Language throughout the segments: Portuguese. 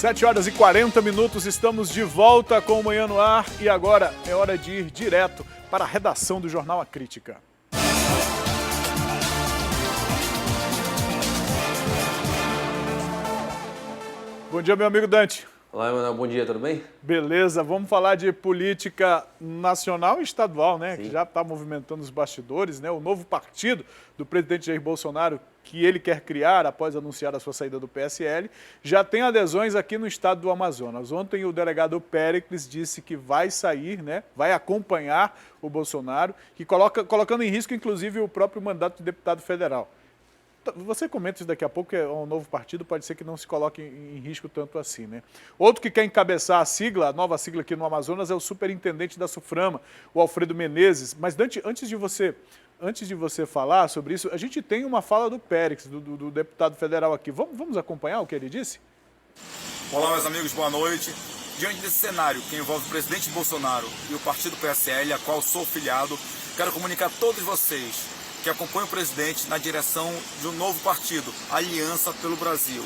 7h40, estamos de volta com o Manhã no Ar e agora é hora de ir direto para a redação do Jornal A Crítica. Bom dia, meu amigo Dante. Olá, Emanuel, bom dia, tudo bem? Beleza, vamos falar de política nacional e estadual, né? Sim. Que já está movimentando os bastidores, né? O novo partido do presidente Jair Bolsonaro, que ele quer criar após anunciar a sua saída do PSL, já tem adesões aqui no estado do Amazonas. Ontem o delegado Péricles disse que vai sair, né? Vai acompanhar o Bolsonaro, que colocando em risco, inclusive, o próprio mandato de deputado federal. Você comenta isso daqui a pouco, que é um novo partido, pode ser que não se coloque em risco tanto assim, né? Outro que quer encabeçar a sigla, a nova sigla aqui no Amazonas, é o superintendente da SUFRAMA, o Alfredo Menezes. Mas, Dante, antes de você falar sobre isso, a gente tem uma fala do Péricles, do deputado federal aqui. Vamos acompanhar o que ele disse? Olá, meus amigos, boa noite. Diante desse cenário que envolve o presidente Bolsonaro e o partido PSL, a qual sou filiado, quero comunicar a todos vocês que acompanha o presidente na direção de um novo partido, Aliança pelo Brasil.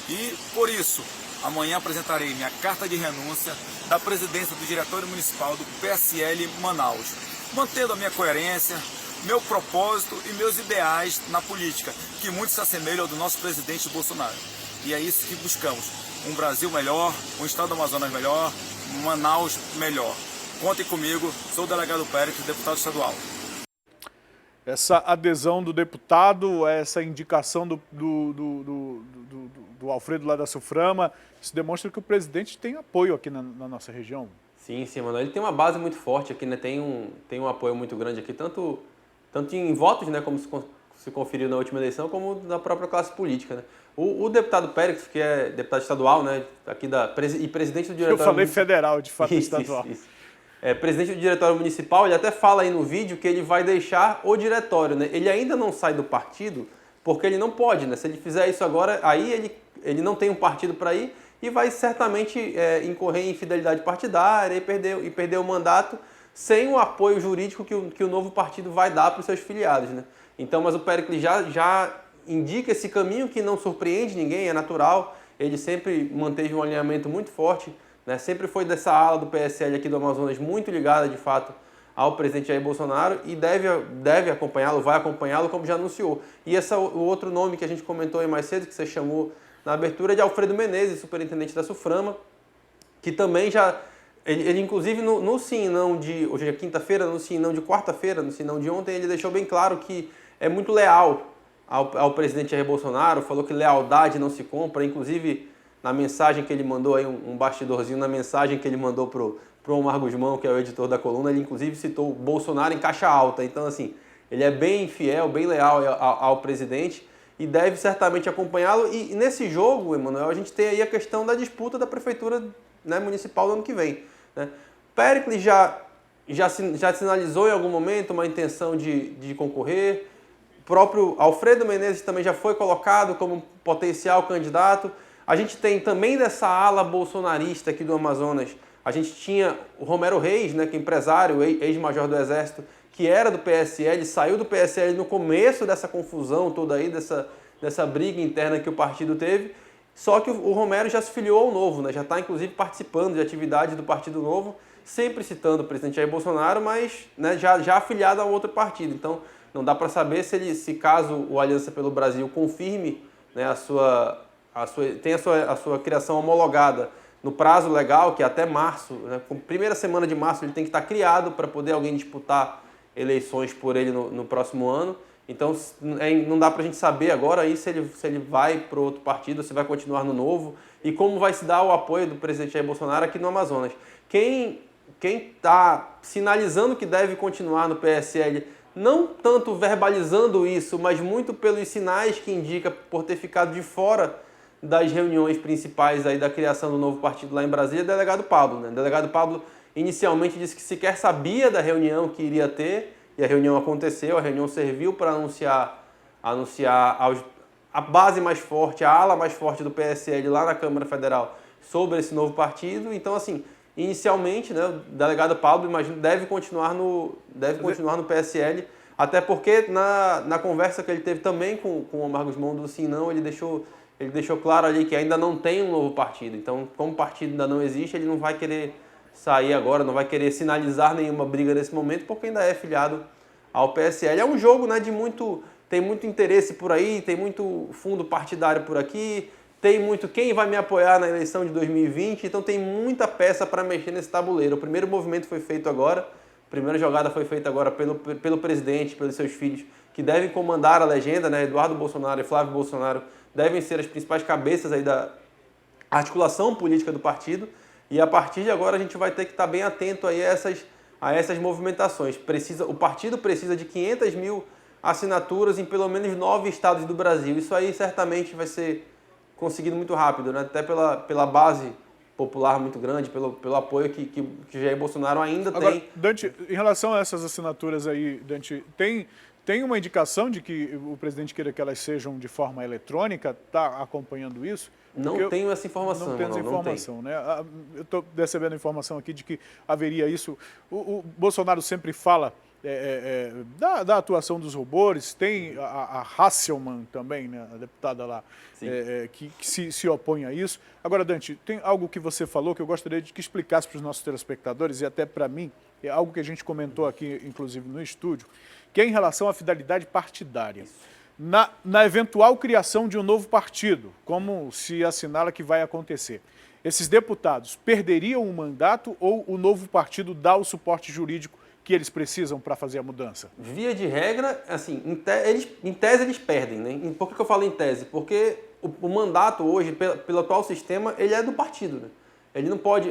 E, por isso, amanhã apresentarei minha carta de renúncia da presidência do Diretório Municipal do PSL Manaus, mantendo a minha coerência, meu propósito e meus ideais na política, que muito se assemelham ao do nosso presidente Bolsonaro. E é isso que buscamos, um Brasil melhor, um estado do Amazonas melhor, Manaus melhor. Contem comigo, sou o delegado Péricles, deputado estadual. Essa adesão do deputado, essa indicação do Alfredo lá da SUFRAMA, isso demonstra que o presidente tem apoio aqui na nossa região. Sim, Manoel. Ele tem uma base muito forte aqui, né? Tem um apoio muito grande aqui, tanto em votos, né, como se conferiu na última eleição, como na própria classe política, né? O deputado Péricles, que é deputado estadual, né, aqui e presidente do Diretório... Eu falei federal, de fato, estadual. Isso. Presidente do Diretório Municipal, ele até fala aí no vídeo que ele vai deixar o diretório, né? Ele ainda não sai do partido porque ele não pode, né? Se ele fizer isso agora, aí ele não tem um partido para ir e vai certamente incorrer em infidelidade partidária e perder o mandato sem o apoio jurídico que o novo partido vai dar para os seus filiados, né? Então, mas o Péricles já indica esse caminho que não surpreende ninguém, é natural. Ele sempre manteve um alinhamento muito forte, né? Sempre foi dessa ala do PSL aqui do Amazonas muito ligada, de fato, ao presidente Jair Bolsonaro e deve acompanhá-lo, vai acompanhá-lo, como já anunciou. E o outro nome que a gente comentou aí mais cedo, que você chamou na abertura, é de Alfredo Menezes, superintendente da SUFRAMA, que também já... Ele inclusive, no sim-não de... Hoje é quinta-feira, no sim-não de quarta-feira, no sim-não de ontem, ele deixou bem claro que é muito leal ao presidente Jair Bolsonaro, falou que lealdade não se compra, inclusive... Na mensagem que ele mandou, aí um bastidorzinho, na mensagem que ele mandou pro Omar Guzmão, que é o editor da coluna, ele inclusive citou o Bolsonaro em caixa alta. Então, assim, ele é bem fiel, bem leal ao presidente e deve certamente acompanhá-lo. E nesse jogo, Emanuel, a gente tem aí a questão da disputa da prefeitura, né, municipal do ano que vem, né? Péricles já sinalizou em algum momento uma intenção de concorrer. O próprio Alfredo Menezes também já foi colocado como potencial candidato. A gente tem também dessa ala bolsonarista aqui do Amazonas, a gente tinha o Romero Reis, né, que é empresário, ex-major do Exército, que era do PSL, saiu do PSL no começo dessa confusão toda aí, dessa briga interna que o partido teve, só que o Romero já se filiou ao Novo, né, já está inclusive participando de atividades do Partido Novo, sempre citando o presidente Jair Bolsonaro, mas, né, já afiliado a outro partido. Então não dá para saber se caso o Aliança pelo Brasil confirme, né, a sua criação homologada no prazo legal, que é até março, né? Primeira semana de março ele tem que estar criado para poder alguém disputar eleições por ele no próximo ano. Então não dá para a gente saber agora aí se ele vai para outro partido, se vai continuar no Novo e como vai se dar o apoio do presidente Jair Bolsonaro aqui no Amazonas. Quem está sinalizando que deve continuar no PSL, não tanto verbalizando isso, mas muito pelos sinais que indica por ter ficado de fora das reuniões principais aí da criação do novo partido lá em Brasília, o delegado Pablo, né? O delegado Pablo inicialmente disse que sequer sabia da reunião que iria ter, e a reunião aconteceu, a reunião serviu para anunciar a base mais forte, a ala mais forte do PSL lá na Câmara Federal sobre esse novo partido. Então, assim, inicialmente, né, o delegado Pablo, imagino, deve continuar no PSL, até porque na conversa que ele teve também com o Omar Guzmão do Sim Não, ele deixou ele deixou claro ali que ainda não tem um novo partido. Então, como o partido ainda não existe, ele não vai querer sair agora, não vai querer sinalizar nenhuma briga nesse momento, porque ainda é filiado ao PSL. É um jogo, né, tem muito interesse por aí, tem muito fundo partidário por aqui, tem muito quem vai me apoiar na eleição de 2020, então tem muita peça para mexer nesse tabuleiro. O primeiro movimento foi feito agora, a primeira jogada foi feita agora pelo presidente, pelos seus filhos, que devem comandar a legenda, né? Eduardo Bolsonaro e Flávio Bolsonaro devem ser as principais cabeças aí da articulação política do partido, e a partir de agora a gente vai ter que estar bem atento aí a essas movimentações. O partido precisa de 500 mil assinaturas em pelo menos 9 estados do Brasil. Isso aí certamente vai ser conseguido muito rápido, né? Até pela base popular muito grande, pelo apoio que Jair Bolsonaro ainda Agora, tem. Dante, em relação a essas assinaturas aí, Dante, tem uma indicação de que o presidente queira que elas sejam de forma eletrônica? Está acompanhando isso? Não tenho essa informação. Não temos informação, né? Eu estou recebendo a informação aqui de que haveria isso. O Bolsonaro sempre fala da atuação dos robôs, tem a Hasselmann também, né, a deputada lá, que se opõe a isso. Agora, Dante, tem algo que você falou que eu gostaria de que explicasse para os nossos telespectadores e até para mim, é algo que a gente comentou aqui, inclusive no estúdio, que é em relação à fidelidade partidária. Na eventual criação de um novo partido, como se assinala que vai acontecer, esses deputados perderiam o mandato ou o novo partido dá o suporte jurídico que eles precisam para fazer a mudança? Via de regra, assim, em tese eles perdem, né? Por que eu falo em tese? Porque o mandato hoje, pelo atual sistema, ele é do partido, né?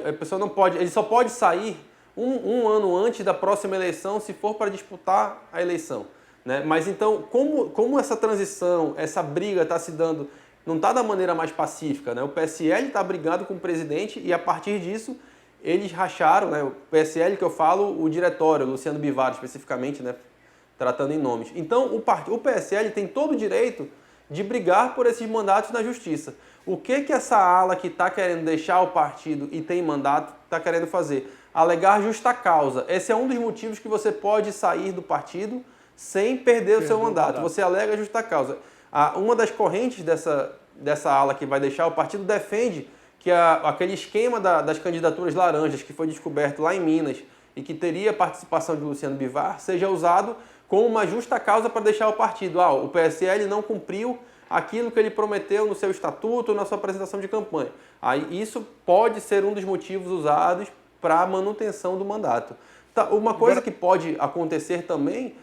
A pessoa não pode, ele só pode sair um ano antes da próxima eleição se for para disputar a eleição, né? Mas então, como essa transição, essa briga está se dando, não está da maneira mais pacífica, né? O PSL está brigado com o presidente e a partir disso eles racharam, né? O PSL que eu falo, o diretório, Luciano Bivar especificamente, né? Tratando em nomes. Então o PSL tem todo o direito de brigar por esses mandatos na justiça. O que essa ala que está querendo deixar o partido e tem mandato está querendo fazer? Alegar justa causa. Esse é um dos motivos que você pode sair do partido sem perder o seu mandato. Você alega justa causa. Uma das correntes dessa ala que vai deixar o partido defende que aquele esquema das candidaturas laranjas que foi descoberto lá em Minas e que teria participação de Luciano Bivar seja usado como uma justa causa para deixar o partido. O PSL não cumpriu aquilo que ele prometeu no seu estatuto, na sua apresentação de campanha. Aí isso pode ser um dos motivos usados para a manutenção do mandato. Uma coisa que pode acontecer também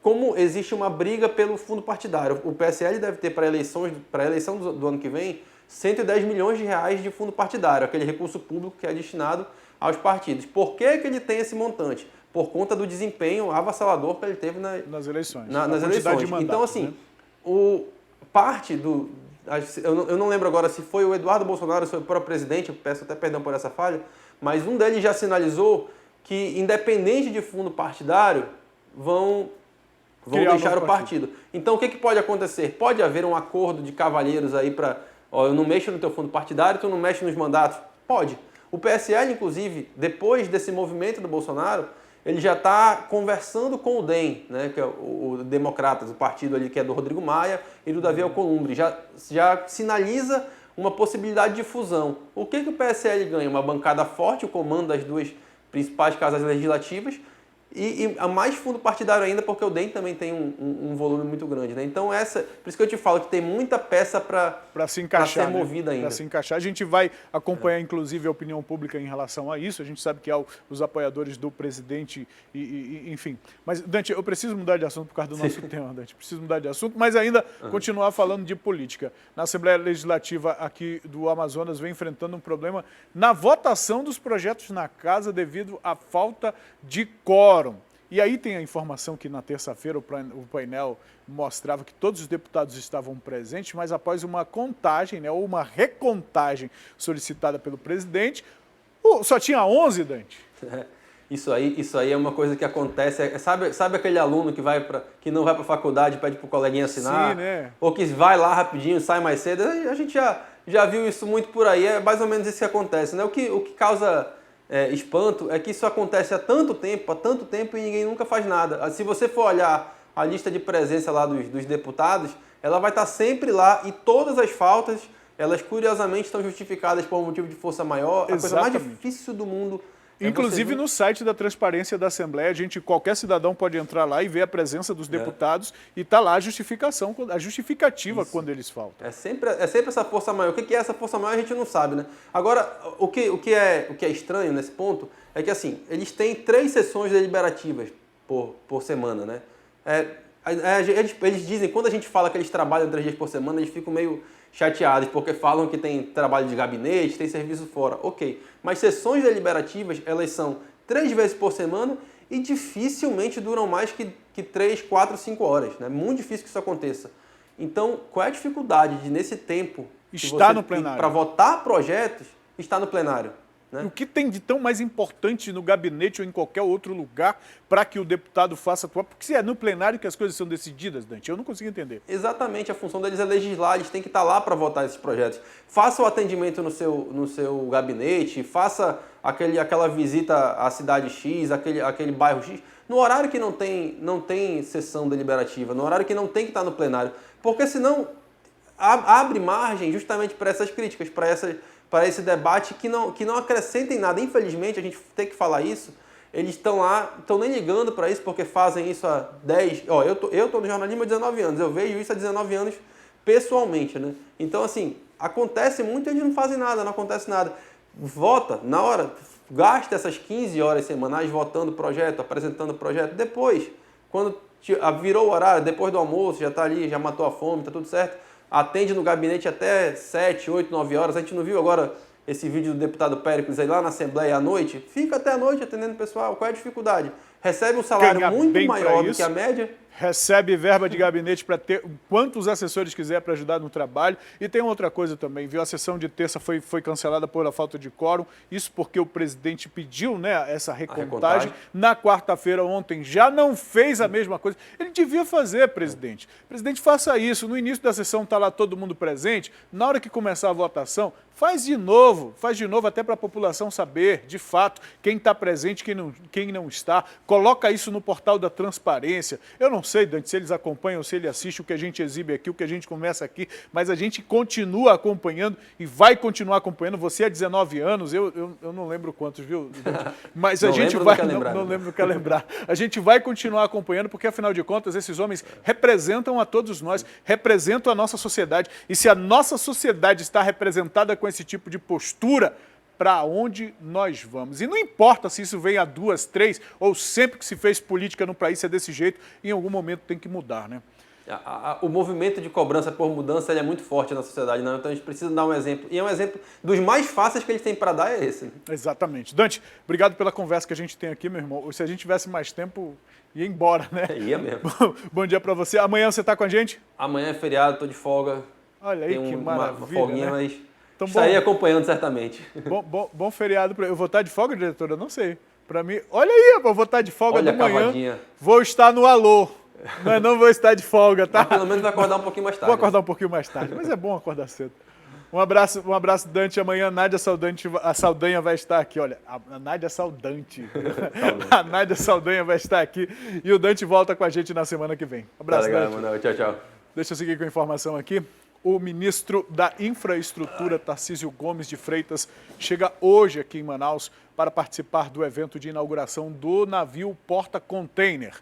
como existe uma briga pelo fundo partidário. O PSL deve ter para a eleição do ano que vem 110 milhões de reais de fundo partidário, aquele recurso público que é destinado aos partidos. Por que ele tem esse montante? Por conta do desempenho avassalador que ele teve nas eleições. Nas eleições. Mandatos, então, assim, eu não lembro agora se foi o Eduardo Bolsonaro ou se foi o próprio presidente, eu peço até perdão por essa falha, mas um deles já sinalizou que, independente de fundo partidário, vão deixar o partido. Então, o que pode acontecer? Pode haver um acordo de cavalheiros aí para... eu não mexo no teu fundo partidário, tu não mexe nos mandatos. Pode. O PSL, inclusive, depois desse movimento do Bolsonaro, ele já está conversando com o DEM, né, que é o Democratas, o partido ali que é do Rodrigo Maia e do Davi Alcolumbre. Já sinaliza uma possibilidade de fusão. O que o PSL ganha? Uma bancada forte, o comando das duas principais casas legislativas, e a mais fundo partidário ainda, porque o DEM também tem um volume muito grande, né? Então por isso que eu te falo que tem muita peça para se encaixar, ser movida ainda. Para se encaixar. A gente vai acompanhar, inclusive, a opinião pública em relação a isso. A gente sabe que há os apoiadores do presidente, enfim. Mas, Dante, eu preciso mudar de assunto por causa do nosso tema, Dante. Preciso mudar de assunto, mas ainda continuar falando de política. Na Assembleia Legislativa aqui do Amazonas vem enfrentando um problema na votação dos projetos na casa devido à falta de quórum. E aí tem a informação que na terça-feira o painel mostrava que todos os deputados estavam presentes, mas após uma contagem, né, ou uma recontagem solicitada pelo presidente, só tinha 11, Dante. Isso aí é uma coisa que acontece. Sabe aquele aluno que não vai para a faculdade e pede para o coleguinha assinar? Sim, né? Ou que vai lá rapidinho, sai mais cedo? A gente já viu isso muito por aí. É mais ou menos isso que acontece, né? O que causa espanto é que isso acontece há tanto tempo e ninguém nunca faz nada. Se você for olhar a lista de presença lá dos deputados, ela vai estar sempre lá e todas as faltas, elas curiosamente estão justificadas por um motivo de força maior. A coisa mais difícil do mundo. Inclusive no site da Transparência da Assembleia, qualquer cidadão pode entrar lá e ver a presença dos deputados e está lá a justificativa quando eles faltam. É sempre essa força maior. O que é essa força maior a gente não sabe, né? Agora, o que é estranho nesse ponto é que assim, eles têm 3 sessões deliberativas por semana, né? Eles dizem, quando a gente fala que eles trabalham 3 dias por semana, eles ficam meio chateados, porque falam que tem trabalho de gabinete, tem serviço fora. Ok, mas sessões deliberativas, elas são 3 vezes por semana e dificilmente duram mais que 3, 4, 5 horas. É muito difícil que isso aconteça. Então, qual é a dificuldade de, nesse tempo, estar no plenário, para votar projetos, estar no plenário? Né? O que tem de tão mais importante no gabinete ou em qualquer outro lugar para que o deputado faça atuar? Porque se é no plenário que as coisas são decididas, Dante, eu não consigo entender. Exatamente, a função deles é legislar, eles têm que estar lá para votar esses projetos. Faça o atendimento no seu gabinete, faça aquela visita à cidade X, aquele bairro X, no horário que não tem sessão deliberativa, no horário que não tem que estar no plenário. Porque senão abre margem justamente para essas críticas, para esse debate que não acrescentem nada. Infelizmente, a gente tem que falar isso, eles estão lá, estão nem ligando para isso, porque fazem isso há 10... eu tô no jornalismo há 19 anos, eu vejo isso há 19 anos pessoalmente, né? Então, assim, acontece muito e eles não fazem nada, não acontece nada. Vota, na hora, gasta essas 15 horas semanais votando o projeto, apresentando o projeto. Depois, quando virou o horário, depois do almoço, já está ali, já matou a fome, está tudo certo, atende no gabinete até 7, 8, 9 horas. A gente não viu agora esse vídeo do deputado Péricles aí lá na Assembleia à noite? Fica até a noite atendendo o pessoal. Qual é a dificuldade? Recebe um salário muito maior do que a média. Recebe verba de gabinete para ter quantos assessores quiser para ajudar no trabalho. E tem outra coisa também, viu? A sessão de terça foi cancelada por a falta de quórum. Isso porque o presidente pediu, né, essa recontagem. Na quarta-feira, ontem, já não fez a mesma coisa. Ele devia fazer, presidente. Presidente, faça isso. No início da sessão está lá todo mundo presente. Na hora que começar a votação, faz de novo até para a população saber, de fato, quem está presente, quem não está. Coloca isso no portal da Transparência. Eu não sei, Dante, se eles acompanham, se ele assiste o que a gente exibe aqui, o que a gente começa aqui, mas a gente continua acompanhando e vai continuar acompanhando. Você há 19 anos, eu não lembro quantos, viu, Dante? Mas a gente vai... Não lembro o que lembrar. A gente vai continuar acompanhando, porque, afinal de contas, esses homens representam a todos nós, representam a nossa sociedade. E se a nossa sociedade está representada com esse tipo de postura, para onde nós vamos? E não importa se isso vem a 2, 3, ou sempre que se fez política no país é desse jeito, em algum momento tem que mudar, né? O movimento de cobrança por mudança ele é muito forte na sociedade, né? Então a gente precisa dar um exemplo. E é um exemplo dos mais fáceis que eles têm para dar é esse. Né? Exatamente. Dante, obrigado pela conversa que a gente tem aqui, meu irmão. Se a gente tivesse mais tempo, ia embora, né? Ia mesmo. Bom dia para você. Amanhã você está com a gente? Amanhã é feriado, estou de folga. Olha aí que maravilha, uma folguinha, né? Mas então, estarei acompanhando certamente. Bom feriado. Eu vou estar de folga, diretora? Eu não sei. Para mim... Olha aí, eu vou estar de folga de manhã. Cavadinha. Vou estar no alô. Mas não vou estar de folga, tá? Mas pelo menos vai acordar um pouquinho mais tarde. Vou acordar um pouquinho mais tarde, mas é bom acordar cedo. Um abraço, Dante. Amanhã a Saldanha vai estar aqui. Olha, a Nádia Saudante. A Nádia Saldanha vai estar aqui e o Dante volta com a gente na semana que vem. Abraço, legal, Dante. Manoel. Tchau, tchau. Deixa eu seguir com a informação aqui. O ministro da Infraestrutura, Tarcísio Gomes de Freitas, chega hoje aqui em Manaus para participar do evento de inauguração do navio porta-container.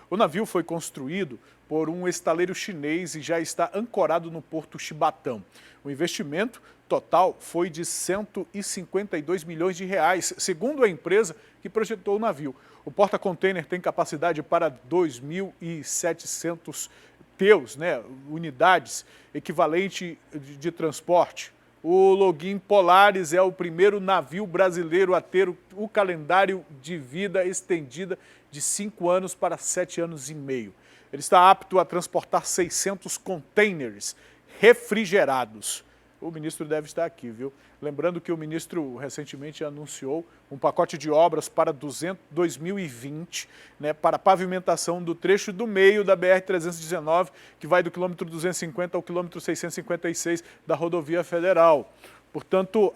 O navio foi construído por um estaleiro chinês e já está ancorado no porto Chibatão. O investimento total foi de 152 milhões de reais, segundo a empresa que projetou o navio. O porta-container tem capacidade para 2.700 TEUs, né, unidades, equivalente de transporte. O Login Polaris é o primeiro navio brasileiro a ter o calendário de vida estendida de 5 anos para 7 anos e meio. Ele está apto a transportar 600 containers refrigerados. O ministro deve estar aqui, viu? Lembrando que o ministro recentemente anunciou um pacote de obras para 2020, né, para pavimentação do trecho do meio da BR-319, que vai do quilômetro 250 ao quilômetro 656 da rodovia federal. Portanto,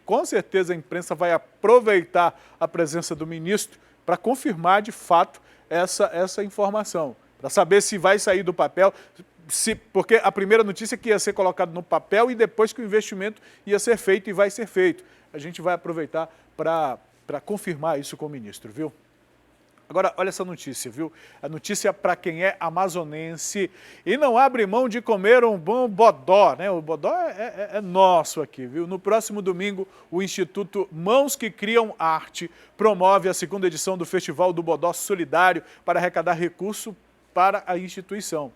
com certeza a imprensa vai aproveitar a presença do ministro para confirmar de fato essa informação, para saber se vai sair do papel. porque a primeira notícia é que ia ser colocado no papel e depois que o investimento ia ser feito e vai ser feito. A gente vai aproveitar para confirmar isso com o ministro, viu? Agora, olha essa notícia, viu? A notícia para quem é amazonense e não abre mão de comer um bom bodó, né? O bodó é nosso aqui, viu? No próximo domingo, o Instituto Mãos que Criam Arte promove a segunda edição do Festival do Bodó Solidário para arrecadar recurso para a instituição.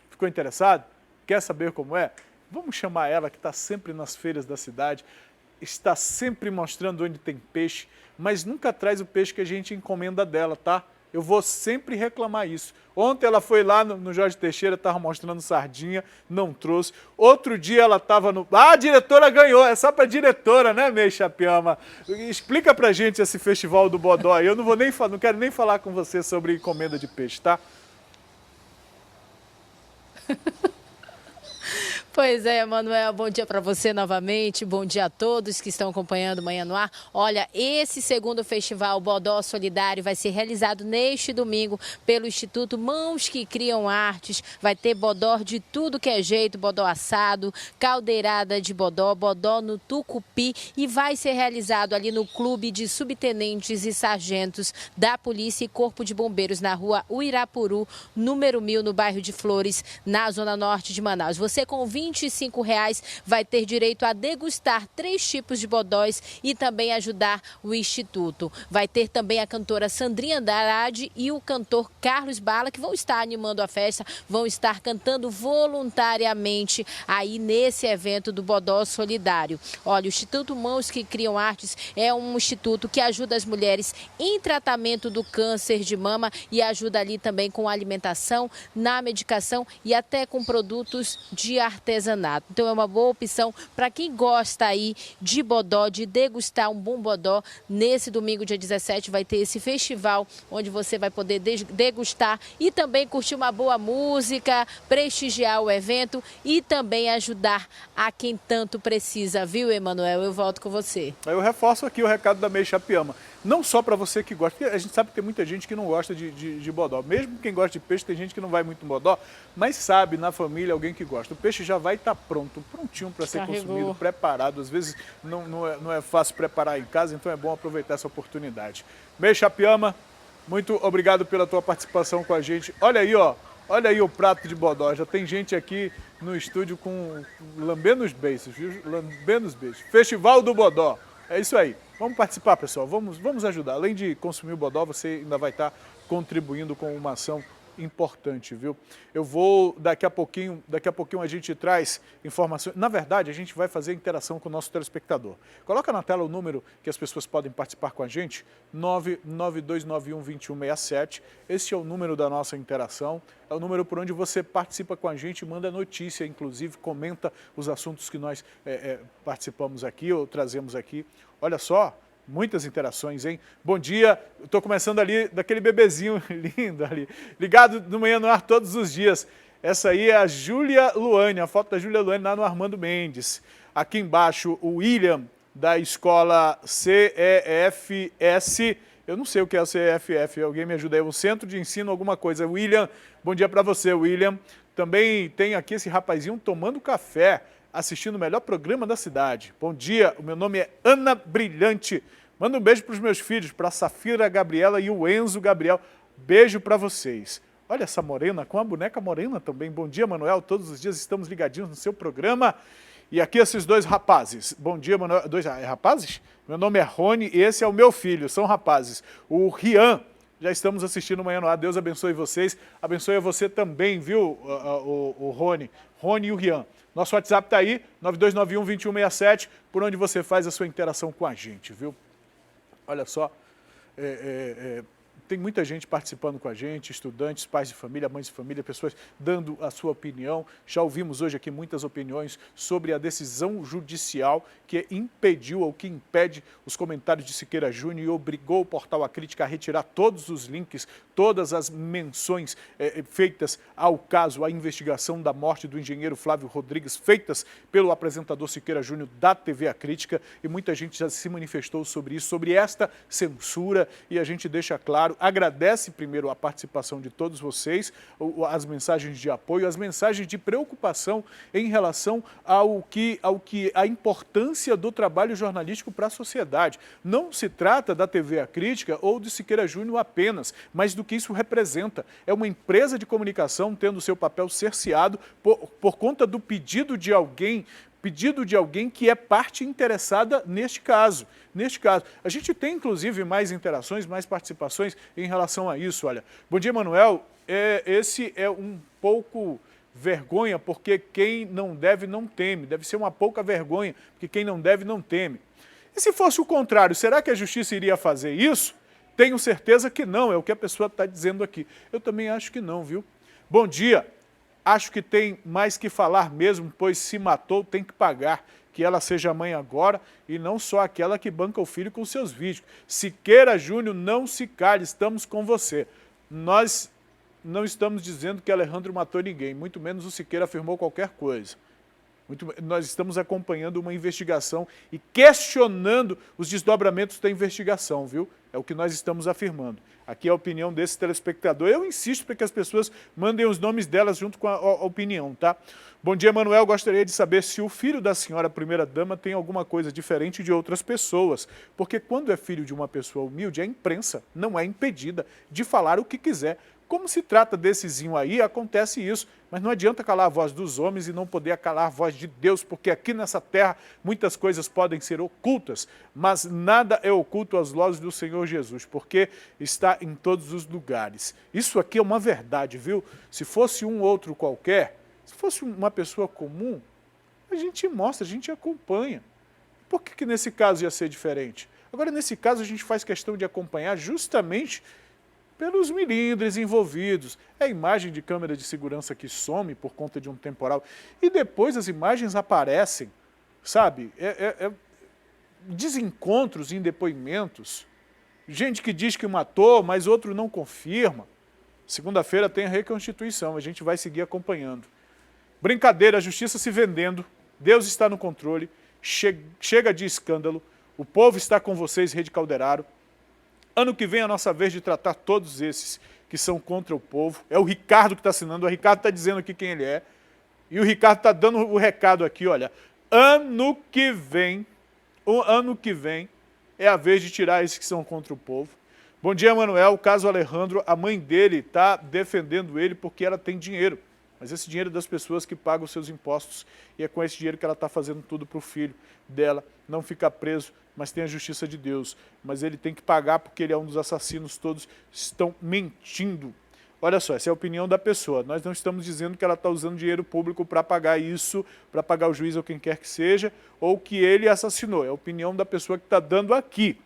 Ficou interessado? Quer saber como é? Vamos chamar ela, que está sempre nas feiras da cidade, está sempre mostrando onde tem peixe, mas nunca traz o peixe que a gente encomenda dela, tá? Eu vou sempre reclamar isso. Ontem ela foi lá no Jorge Teixeira, estava mostrando sardinha, não trouxe. Outro dia ela estava no... Ah, a diretora ganhou, é só para diretora, né, Meixa Piama? Explica pra gente esse festival do Bodó aí. Eu não quero nem falar com você sobre encomenda de peixe, tá? Pois é, Manuel, bom dia para você novamente, bom dia a todos que estão acompanhando Manhã no Ar. Olha, esse segundo festival Bodó Solidário vai ser realizado neste domingo pelo Instituto Mãos que Criam Artes. Vai ter bodó de tudo que é jeito, bodó assado, caldeirada de bodó, bodó no tucupi e vai ser realizado ali no Clube de Subtenentes e Sargentos da Polícia e Corpo de Bombeiros na rua Uirapuru, número 1000, no bairro de Flores, na zona norte de Manaus. Você com R$25 vai ter direito a degustar 3 tipos de bodóis e também ajudar o Instituto. Vai ter também a cantora Sandrinha Andrade e o cantor Carlos Bala, que vão estar animando a festa, vão estar cantando voluntariamente aí nesse evento do Bodó Solidário. Olha, o Instituto Mãos que Criam Artes é um instituto que ajuda as mulheres em tratamento do câncer de mama e ajuda ali também com a alimentação, na medicação e até com produtos de artesanato. Então é uma boa opção para quem gosta aí de bodó, de degustar um bom bodó. Nesse domingo, dia 17, vai ter esse festival onde você vai poder degustar e também curtir uma boa música, prestigiar o evento e também ajudar a quem tanto precisa, viu, Emanuel? Eu volto com você. Eu reforço aqui o recado da Meixa Piama. Não só para você que gosta, porque a gente sabe que tem muita gente que não gosta de bodó. Mesmo quem gosta de peixe, tem gente que não vai muito no bodó, mas sabe, na família, alguém que gosta. O peixe já vai estar pronto, prontinho para ser consumido, preparado. Às vezes não é fácil preparar em casa, então é bom aproveitar essa oportunidade. Meixa Piama, muito obrigado pela tua participação com a gente. Olha aí, ó. Olha aí o prato de bodó. Já tem gente aqui no estúdio lambendo os beiços, viu? Lambendo os beijos. Festival do Bodó. É isso aí. Vamos participar, pessoal. Vamos ajudar. Além de consumir o bodó, você ainda vai estar contribuindo com uma ação importante, viu? Eu vou, daqui a pouquinho a gente traz informações. Na verdade, a gente vai fazer interação com o nosso telespectador. Coloca na tela o número que as pessoas podem participar com a gente, 992912167. Esse é o número da nossa interação. É o número por onde você participa com a gente, manda notícia, inclusive comenta os assuntos que nós participamos aqui ou trazemos aqui. Olha só, muitas interações, hein? Bom dia, estou começando ali daquele bebezinho lindo ali, ligado no Manhã no Ar todos os dias. Essa aí é a Júlia Luane, a foto da Júlia Luane lá no Armando Mendes. Aqui embaixo, o William, da escola CEFS. Eu não sei o que é o CEFF, alguém me ajuda aí, o Centro de Ensino alguma coisa. William, bom dia para você, William. Também tem aqui esse rapazinho tomando café, assistindo o melhor programa da cidade. Bom dia, o meu nome é Ana Brilhante. Manda um beijo para os meus filhos, para a Safira Gabriela e o Enzo Gabriel. Beijo para vocês. Olha essa morena, com a boneca morena também. Bom dia, Manuel. Todos os dias estamos ligadinhos no seu programa. E aqui esses dois rapazes. Bom dia, Manuel. Dois rapazes? Meu nome é Rony e esse é o meu filho. São rapazes. O Rian. Já estamos assistindo Manhã no Ar. Deus abençoe vocês. Abençoe a você também, viu, o Rony. Rony e o Rian. Nosso WhatsApp está aí, 9291-2167, por onde você faz a sua interação com a gente, viu? Olha só, tem muita gente participando com a gente, estudantes, pais de família, mães de família, pessoas dando a sua opinião. Já ouvimos hoje aqui muitas opiniões sobre a decisão judicial que impediu ou que impede os comentários de Siqueira Júnior e obrigou o portal A Crítica a retirar todos os links, todas as menções feitas ao caso, à investigação da morte do engenheiro Flávio Rodrigues, feitas pelo apresentador Siqueira Júnior da TV A Crítica, e muita gente já se manifestou sobre isso, sobre esta censura, e a gente deixa claro, agradece primeiro a participação de todos vocês, as mensagens de apoio, as mensagens de preocupação em relação a importância do trabalho jornalístico para a sociedade. Não se trata da TV A Crítica ou de Siqueira Júnior apenas, mas do que isso representa. É uma empresa de comunicação tendo seu papel cerceado por conta do pedido de alguém que é parte interessada neste caso. A gente tem, inclusive, mais interações, mais participações em relação a isso. Olha, bom dia, Manuel. Esse é um pouco vergonha, porque quem não deve não teme. Deve ser uma pouca vergonha, porque quem não deve não teme. E se fosse o contrário, será que a justiça iria fazer isso? Tenho certeza que não, é o que a pessoa está dizendo aqui. Eu também acho que não, viu? Bom dia. Acho que tem mais que falar mesmo, pois se matou tem que pagar. Que ela seja mãe agora e não só aquela que banca o filho com seus vídeos. Siqueira Júnior, não se cale, estamos com você. Nós não estamos dizendo que Alejandro matou ninguém, muito menos o Siqueira afirmou qualquer coisa. Nós estamos acompanhando uma investigação e questionando os desdobramentos da investigação, viu? É o que nós estamos afirmando. Aqui é a opinião desse telespectador. Eu insisto para que as pessoas mandem os nomes delas junto com a opinião, tá? Bom dia, Manuel. Gostaria de saber se o filho da senhora primeira-dama tem alguma coisa diferente de outras pessoas. Porque quando é filho de uma pessoa humilde, a imprensa não é impedida de falar o que quiser. Como se trata dessezinho aí, acontece isso. Mas não adianta calar a voz dos homens e não poder calar a voz de Deus, porque aqui nessa terra muitas coisas podem ser ocultas, mas nada é oculto aos olhos do Senhor Jesus, porque está em todos os lugares. Isso aqui é uma verdade, viu? Se fosse um outro qualquer, se fosse uma pessoa comum, a gente mostra, a gente acompanha. Por que nesse caso ia ser diferente? Agora, nesse caso, a gente faz questão de acompanhar justamente pelos milindres envolvidos. É a imagem de câmera de segurança que some por conta de um temporal. E depois as imagens aparecem, sabe? Desencontros em depoimentos. Gente que diz que matou, mas outro não confirma. Segunda-feira tem a reconstituição, a gente vai seguir acompanhando. Brincadeira, a justiça se vendendo, Deus está no controle, chega de escândalo, o povo está com vocês, Rede Calderaro. Ano que vem é a nossa vez de tratar todos esses que são contra o povo. É o Ricardo que está assinando, o Ricardo está dizendo aqui quem ele é. E o Ricardo está dando o recado aqui, olha. Ano que vem é a vez de tirar esses que são contra o povo. Bom dia, Manuel. O caso Alejandro, a mãe dele está defendendo ele porque ela tem dinheiro. Mas esse dinheiro é das pessoas que pagam os seus impostos. E é com esse dinheiro que ela está fazendo tudo para o filho dela. Não ficar preso, mas tem a justiça de Deus. Mas ele tem que pagar porque ele é um dos assassinos, todos estão mentindo. Olha só, essa é a opinião da pessoa. Nós não estamos dizendo que ela está usando dinheiro público para pagar isso, para pagar o juiz ou quem quer que seja, ou que ele assassinou. É a opinião da pessoa que está dando aqui.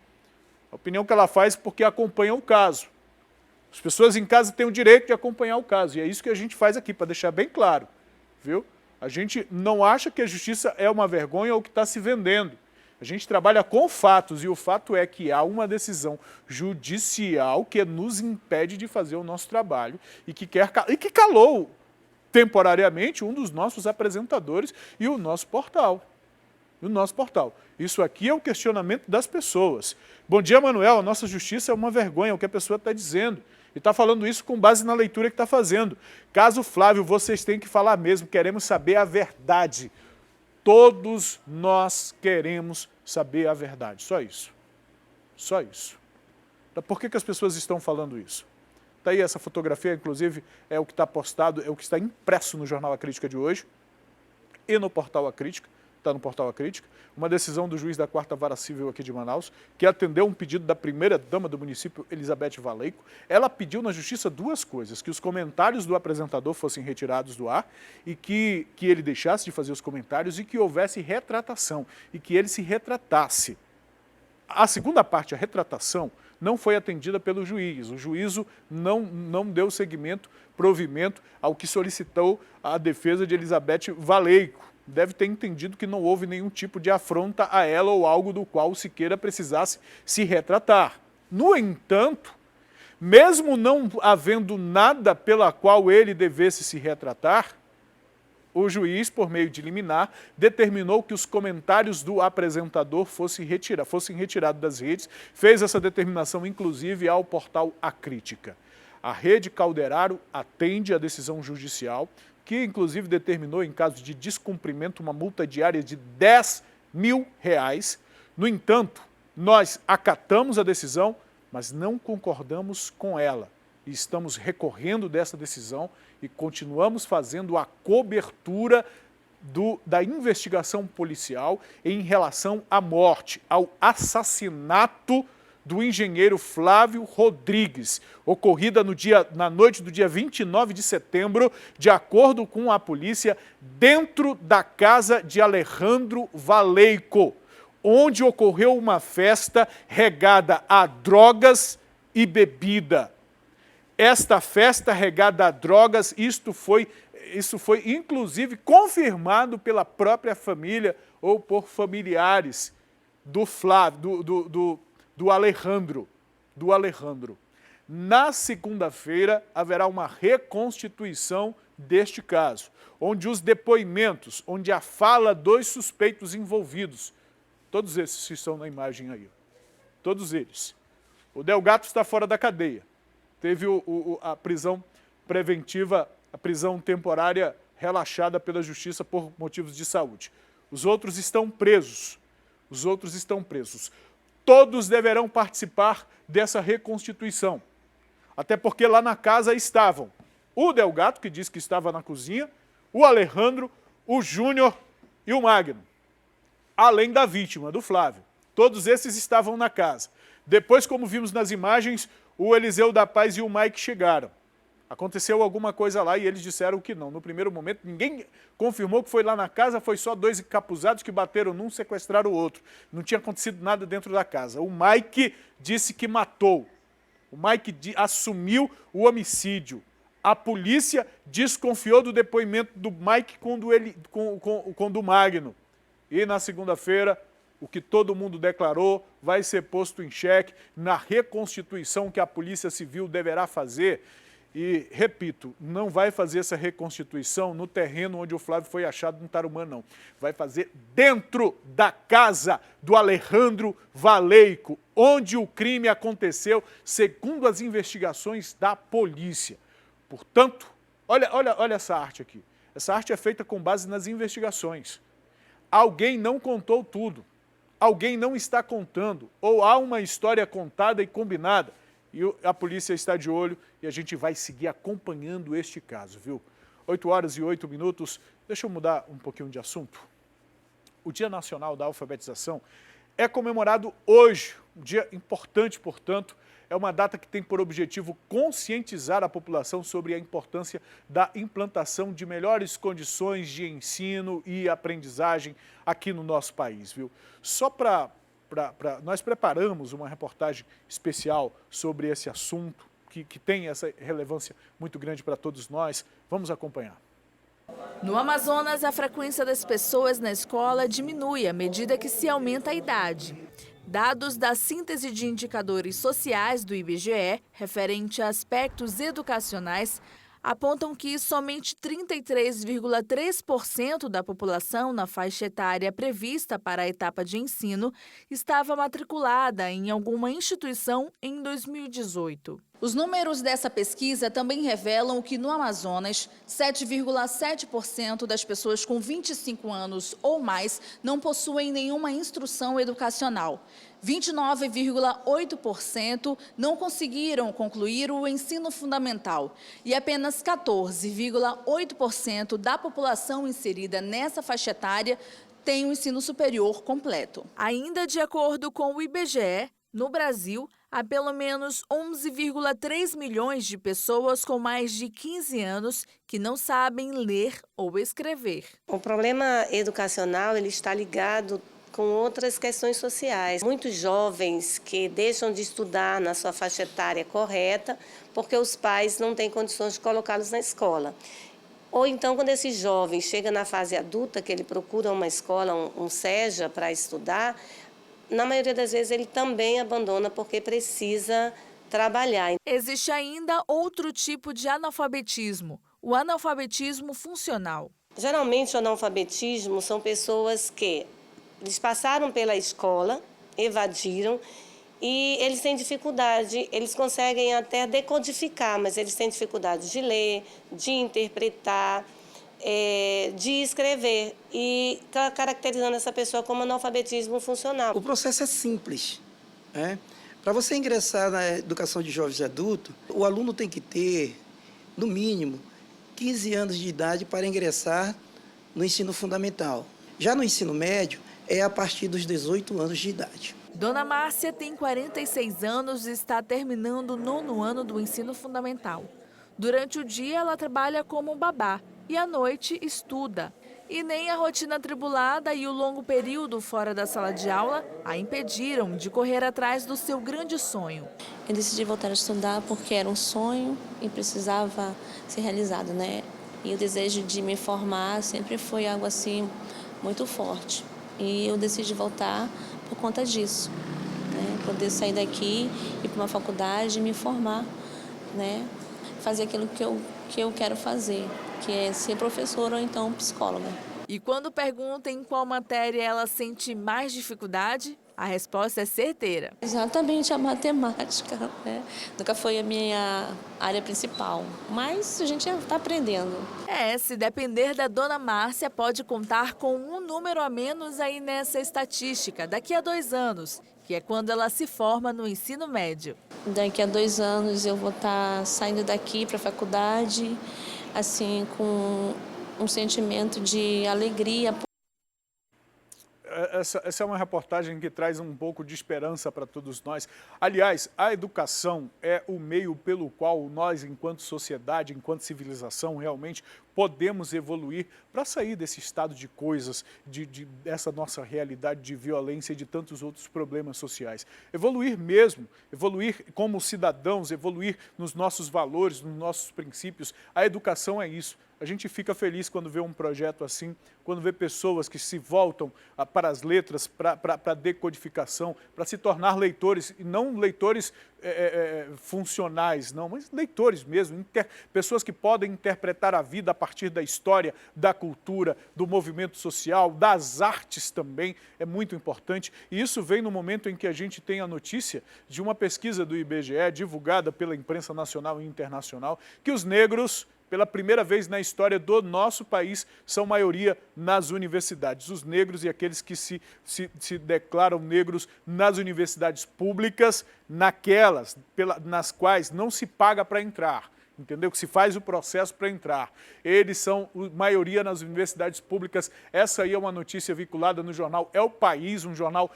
A opinião que ela faz porque acompanha o caso. As pessoas em casa têm o direito de acompanhar o caso, e é isso que a gente faz aqui, para deixar bem claro, viu? A gente não acha que a justiça é uma vergonha ou que está se vendendo. A gente trabalha com fatos, e o fato é que há uma decisão judicial que nos impede de fazer o nosso trabalho e que calou temporariamente um dos nossos apresentadores e o nosso portal. Isso aqui é o questionamento das pessoas. Bom dia, Manuel. A nossa justiça é uma vergonha, é o que a pessoa está dizendo. E está falando isso com base na leitura que está fazendo. Caso Flávio, vocês têm que falar mesmo, queremos saber a verdade. Todos nós queremos saber a verdade, só isso. Só isso. Então, por que as pessoas estão falando isso? Está aí essa fotografia, inclusive, é o que está postado, é o que está impresso no Jornal A Crítica de hoje e no portal A Crítica. Está no portal A Crítica, uma decisão do juiz da 4ª Vara Civil aqui de Manaus, que atendeu um pedido da primeira-dama do município, Elizabeth Valeico. Ela pediu na justiça duas coisas, que os comentários do apresentador fossem retirados do ar e que ele deixasse de fazer os comentários e que houvesse retratação e que ele se retratasse. A segunda parte, a retratação, não foi atendida pelo juiz. O juízo não deu seguimento, provimento ao que solicitou a defesa de Elizabeth Valeico. Deve ter entendido que não houve nenhum tipo de afronta a ela ou algo do qual o Siqueira precisasse se retratar. No entanto, mesmo não havendo nada pela qual ele devesse se retratar, o juiz, por meio de liminar, determinou que os comentários do apresentador fossem retirados das redes, fez essa determinação, inclusive, ao portal A Crítica. A Rede Calderaro atende à decisão judicial, que, inclusive, determinou, em caso de descumprimento, uma multa diária de R$10 mil. No entanto, nós acatamos a decisão, mas não concordamos com ela. E estamos recorrendo dessa decisão e continuamos fazendo a cobertura da investigação policial em relação à morte, ao assassinato do engenheiro Flávio Rodrigues, ocorrida na noite do dia 29 de setembro, de acordo com a polícia, dentro da casa de Alejandro Valeico, onde ocorreu uma festa regada a drogas e bebida. Esta festa regada a drogas, isso foi inclusive confirmado pela própria família ou por familiares do Flávio, do Alejandro. Na segunda-feira haverá uma reconstituição deste caso, onde os depoimentos, onde a fala dos suspeitos envolvidos, todos esses que estão na imagem aí, todos eles. O Delgato está fora da cadeia. Teve a prisão preventiva, a prisão temporária relaxada pela Justiça por motivos de saúde. Os outros estão presos. Todos deverão participar dessa reconstituição. Até porque lá na casa estavam o Delgato, que disse que estava na cozinha, o Alejandro, o Júnior e o Magno. Além da vítima, do Flávio. Todos esses estavam na casa. Depois, como vimos nas imagens, o Eliseu da Paz e o Mike chegaram. Aconteceu alguma coisa lá e eles disseram que não. No primeiro momento, ninguém confirmou que foi lá na casa, foi só dois encapuzados que bateram num, sequestraram o outro. Não tinha acontecido nada dentro da casa. O Mike disse que matou. O Mike assumiu o homicídio. A polícia desconfiou do depoimento do Mike com o do Magno. E na segunda-feira, o que todo mundo declarou vai ser posto em xeque na reconstituição que a Polícia Civil deverá fazer. E, repito, não vai fazer essa reconstituição no terreno onde o Flávio foi achado no Tarumã, não. Vai fazer dentro da casa do Alejandro Valeico, onde o crime aconteceu, segundo as investigações da polícia. Portanto, olha essa arte aqui. Essa arte é feita com base nas investigações. Alguém não contou tudo. Alguém não está contando. Ou há uma história contada e combinada. E a polícia está de olho e a gente vai seguir acompanhando este caso, viu? 8h08. Deixa eu mudar um pouquinho de assunto. O Dia Nacional da Alfabetização é comemorado hoje. Um dia importante, portanto, é uma data que tem por objetivo conscientizar a população sobre a importância da implantação de melhores condições de ensino e aprendizagem aqui no nosso país, viu? Nós preparamos uma reportagem especial sobre esse assunto, que tem essa relevância muito grande para todos nós. Vamos acompanhar. No Amazonas, a frequência das pessoas na escola diminui à medida que se aumenta a idade. Dados da síntese de indicadores sociais do IBGE, referente a aspectos educacionais, apontam que somente 33,3% da população na faixa etária prevista para a etapa de ensino estava matriculada em alguma instituição em 2018. Os números dessa pesquisa também revelam que no Amazonas, 7,7% das pessoas com 25 anos ou mais não possuem nenhuma instrução educacional. 29,8% não conseguiram concluir o ensino fundamental e apenas 14,8% da população inserida nessa faixa etária tem o ensino superior completo. Ainda de acordo com o IBGE, no Brasil, há pelo menos 11,3 milhões de pessoas com mais de 15 anos que não sabem ler ou escrever. O problema educacional ele está ligado com outras questões sociais. Muitos jovens que deixam de estudar na sua faixa etária correta porque os pais não têm condições de colocá-los na escola. Ou então, quando esse jovem chega na fase adulta, que ele procura uma escola, um SEJA para estudar, na maioria das vezes ele também abandona porque precisa trabalhar. Existe ainda outro tipo de analfabetismo, o analfabetismo funcional. Geralmente o analfabetismo são pessoas que eles passaram pela escola, evadiram e eles têm dificuldade, eles conseguem até decodificar, mas eles têm dificuldade de ler, de interpretar, de escrever e caracterizando essa pessoa como analfabetismo funcional. O processo é simples, né? Para você ingressar na educação de jovens e adultos, o aluno tem que ter, no mínimo, 15 anos de idade para ingressar no ensino fundamental. Já no ensino médio, é a partir dos 18 anos de idade. Dona Márcia tem 46 anos e está terminando o 9º ano do ensino fundamental. Durante o dia, ela trabalha como babá e à noite estuda. E nem a rotina atribulada e o longo período fora da sala de aula a impediram de correr atrás do seu grande sonho. Eu decidi voltar a estudar porque era um sonho e precisava ser realizado, né? E o desejo de me formar sempre foi algo assim muito forte. E eu decidi voltar por conta disso, né? Poder sair daqui, ir para uma faculdade e me formar, né? Fazer aquilo que eu quero fazer, que é ser professora ou então psicóloga. E quando perguntam em qual matéria ela sente mais dificuldade, a resposta é certeira. Exatamente a matemática, né? Nunca foi a minha área principal, mas a gente está aprendendo. Se depender da Dona Márcia, pode contar com um número a menos aí nessa estatística, daqui a 2 anos, que é quando ela se forma no ensino médio. Daqui a 2 anos eu vou estar saindo daqui para a faculdade, assim, com um sentimento de alegria. Essa é uma reportagem que traz um pouco de esperança para todos nós. Aliás, a educação é o meio pelo qual nós, enquanto sociedade, enquanto civilização, realmente podemos evoluir para sair desse estado de coisas, dessa nossa realidade de violência e de tantos outros problemas sociais. Evoluir mesmo, evoluir como cidadãos, evoluir nos nossos valores, nos nossos princípios. A educação é isso. A gente fica feliz quando vê um projeto assim, quando vê pessoas que se voltam para as letras, para a decodificação, para se tornar leitores, e não leitores funcionais, não, mas leitores mesmo, pessoas que podem interpretar a vida a partir da história, da cultura, do movimento social, das artes também, é muito importante. E isso vem no momento em que a gente tem a notícia de uma pesquisa do IBGE, divulgada pela imprensa nacional e internacional, que os negros, pela primeira vez na história do nosso país, são maioria nas universidades. Os negros e aqueles que se declaram negros nas universidades públicas, nas quais não se paga para entrar, entendeu? Que se faz o processo para entrar. Eles são maioria nas universidades públicas. Essa aí é uma notícia vinculada no jornal É o País, um jornal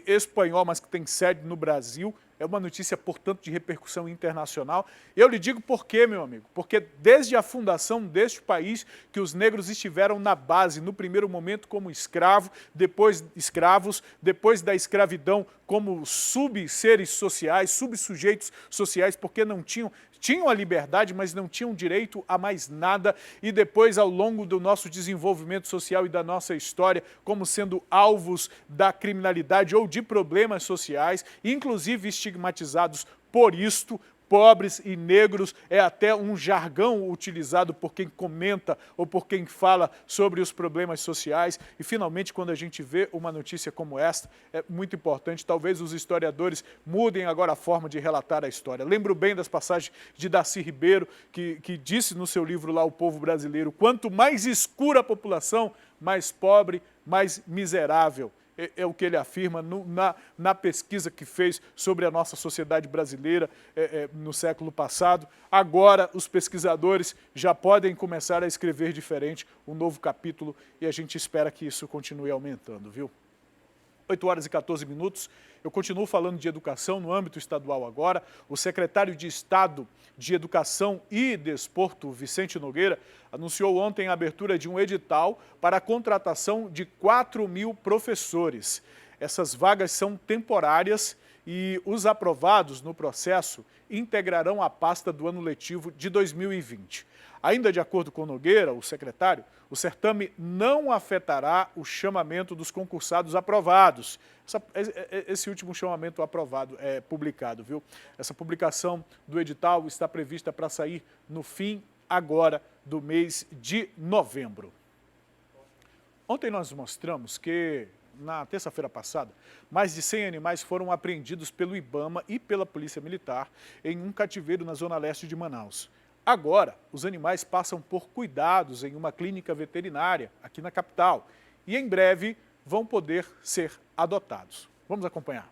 espanhol, mas que tem sede no Brasil. É uma notícia, portanto, de repercussão internacional. Eu lhe digo por quê, meu amigo? Porque desde a fundação deste país, que os negros estiveram na base, no primeiro momento como escravos, depois da escravidão como subseres sociais, subsujeitos sociais, porque não tinham a liberdade, mas não tinham direito a mais nada, e depois, ao longo do nosso desenvolvimento social e da nossa história, como sendo alvos da criminalidade ou de problemas sociais, inclusive estigmatizados por isto. Pobres e negros é até um jargão utilizado por quem comenta ou por quem fala sobre os problemas sociais. E, finalmente, quando a gente vê uma notícia como esta, é muito importante. Talvez os historiadores mudem agora a forma de relatar a história. Lembro bem das passagens de Darcy Ribeiro, que disse no seu livro lá, O Povo Brasileiro, quanto mais escura a população, mais pobre, mais miserável. É o que ele afirma na pesquisa que fez sobre a nossa sociedade brasileira no século passado. Agora, os pesquisadores já podem começar a escrever diferente, um novo capítulo, e a gente espera que isso continue aumentando, viu? 8 horas e 14 minutos. Eu continuo falando de educação no âmbito estadual agora. O secretário de Estado de Educação e Desporto, Vicente Nogueira, anunciou ontem a abertura de um edital para a contratação de 4.000 professores. Essas vagas são temporárias e os aprovados no processo integrarão a pasta do ano letivo de 2020. Ainda de acordo com Nogueira, o secretário, o certame não afetará o chamamento dos concursados aprovados. Esse último chamamento aprovado é publicado, viu? Essa publicação do edital está prevista para sair no fim agora do mês de novembro. Ontem nós mostramos que, na terça-feira passada, mais de 100 animais foram apreendidos pelo IBAMA e pela Polícia Militar em um cativeiro na zona leste de Manaus. Agora, os animais passam por cuidados em uma clínica veterinária aqui na capital e, em breve, vão poder ser adotados. Vamos acompanhar.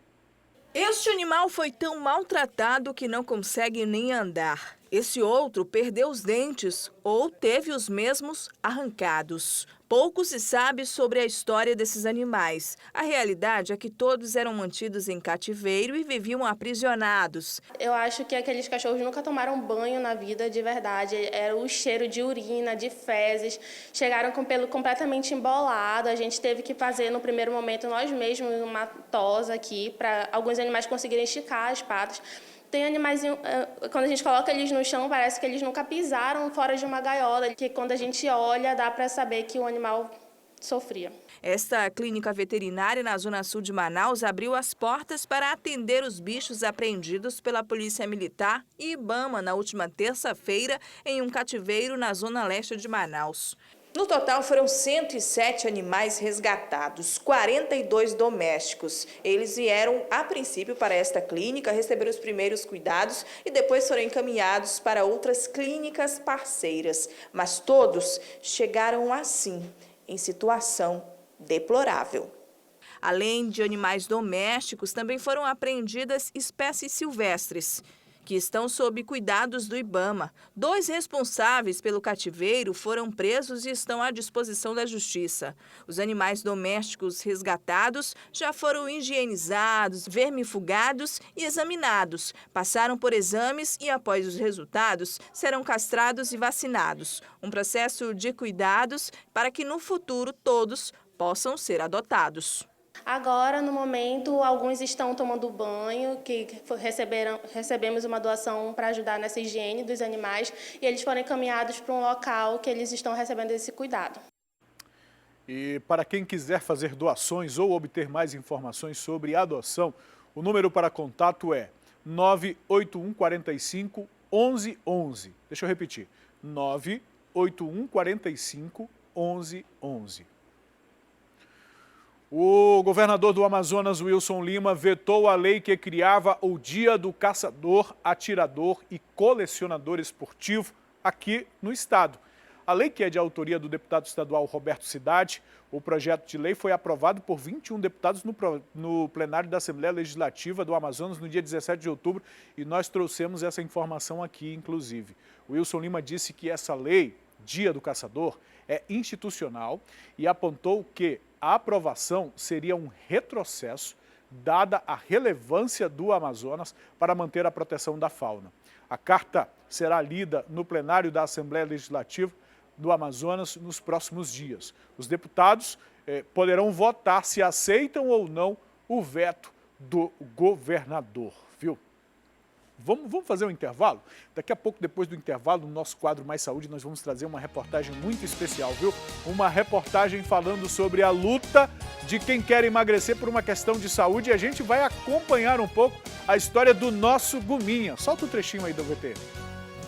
Este animal foi tão maltratado que não consegue nem andar. Esse outro perdeu os dentes ou teve os mesmos arrancados. Pouco se sabe sobre a história desses animais. A realidade é que todos eram mantidos em cativeiro e viviam aprisionados. Eu acho que aqueles cachorros nunca tomaram banho na vida de verdade. Era o cheiro de urina, de fezes. Chegaram com o pelo completamente embolado. A gente teve que fazer, no primeiro momento, nós mesmos uma tosa aqui para alguns animais conseguirem esticar as patas. Tem animais, quando a gente coloca eles no chão, parece que eles nunca pisaram fora de uma gaiola, que quando a gente olha, dá para saber que o animal sofria. Esta clínica veterinária na zona sul de Manaus abriu as portas para atender os bichos apreendidos pela Polícia Militar e IBAMA na última terça-feira em um cativeiro na zona leste de Manaus. No total, foram 107 animais resgatados, 42 domésticos. Eles vieram, a princípio, para esta clínica, receberam os primeiros cuidados e depois foram encaminhados para outras clínicas parceiras. Mas todos chegaram assim, em situação deplorável. Além de animais domésticos, também foram apreendidas espécies silvestres, que estão sob cuidados do IBAMA. 2 responsáveis pelo cativeiro foram presos e estão à disposição da Justiça. Os animais domésticos resgatados já foram higienizados, vermifugados e examinados. Passaram por exames e, após os resultados, serão castrados e vacinados. Um processo de cuidados para que, no futuro, todos possam ser adotados. Agora, no momento, alguns estão tomando banho, que recebemos uma doação para ajudar nessa higiene dos animais, e eles foram encaminhados para um local que eles estão recebendo esse cuidado. E para quem quiser fazer doações ou obter mais informações sobre adoção, o número para contato é 981 45 1111. Deixa eu repetir, 981 45 1111. O governador do Amazonas, Wilson Lima, vetou a lei que criava o Dia do Caçador, Atirador e Colecionador Esportivo aqui no estado. A lei, que é de autoria do deputado estadual Roberto Cidade, o projeto de lei foi aprovado por 21 deputados no plenário da Assembleia Legislativa do Amazonas no dia 17 de outubro e nós trouxemos essa informação aqui, inclusive. O Wilson Lima disse que essa lei, Dia do Caçador, é institucional e apontou que a aprovação seria um retrocesso, dada a relevância do Amazonas para manter a proteção da fauna. A carta será lida no plenário da Assembleia Legislativa do Amazonas nos próximos dias. Os deputados poderão votar se aceitam ou não o veto do governador, viu? Vamos fazer um intervalo? Daqui a pouco, depois do intervalo, no nosso quadro Mais Saúde, nós vamos trazer uma reportagem muito especial, viu? Uma reportagem falando sobre a luta de quem quer emagrecer por uma questão de saúde e a gente vai acompanhar um pouco a história do nosso Guminha. Solta um trechinho aí do VT.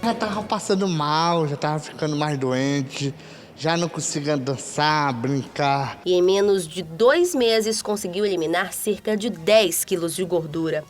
Já estava passando mal, já estava ficando mais doente, já não conseguia dançar, brincar. E em menos de 2 meses conseguiu eliminar cerca de 10 quilos de gordura.